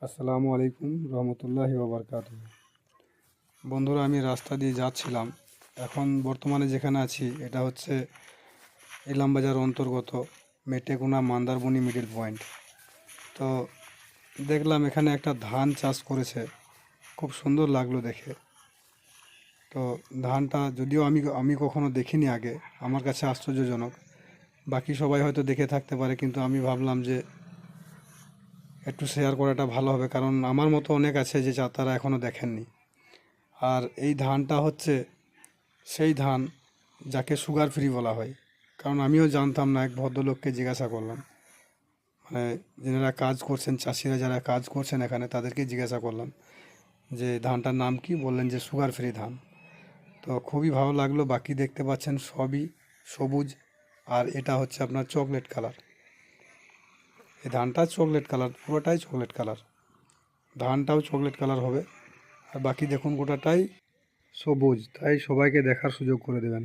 আসসালামু আলাইকুম রহমতুল্লাহি ওয়া বারাকাতুহু। বন্ধুরা, আমি রাস্তা দিয়ে যাচ্ছিলাম। এখন বর্তমানে যেখানে আছি এটা হচ্ছে ইলামবাজার অন্তর্গত মেটেকুনা মন্দারমণি মিডিল পয়েন্ট। তো দেখলাম এখানে একটা ধান চাষ করেছে, খুব সুন্দর লাগলো দেখে। তো ধানটা যদিও আমি কখনো দেখিনি আগে, আমার কাছে আশ্চর্যজনক। বাকি সবাই হয়তো দেখে থাকতে পারে, কিন্তু আমি ভাবলাম যে একটু শেয়ার করাটা ভালো হবে, কারণ আমার মতো অনেক আছে যে তারা এখনও দেখেননি। আর এই ধানটা হচ্ছে সেই ধান যাকে সুগার ফ্রি বলা হয়। কারণ আমিও জানতাম না, এক ভদ্রলোককে জিজ্ঞাসা করলাম, মানে যারা কাজ করছেন, চাষিরা যারা কাজ করছেন এখানে, তাদেরকে জিজ্ঞাসা করলাম যে ধানটার নাম কি। বললেন যে সুগার ফ্রি ধান। তো খুবই ভালো লাগলো। বাকি দেখতে পাচ্ছেন সবই সবুজ, আর এটা হচ্ছে আপনার চকলেট কালার। এই ধানটা চকলেট কালার, পুরোটাই চকলেট কালার। ধানটাও চকলেট কালার হবে। আর বাকি দেখুন গোটাটাই সবুজ, তাই সবাইকে দেখার সুযোগ করে দেবেন।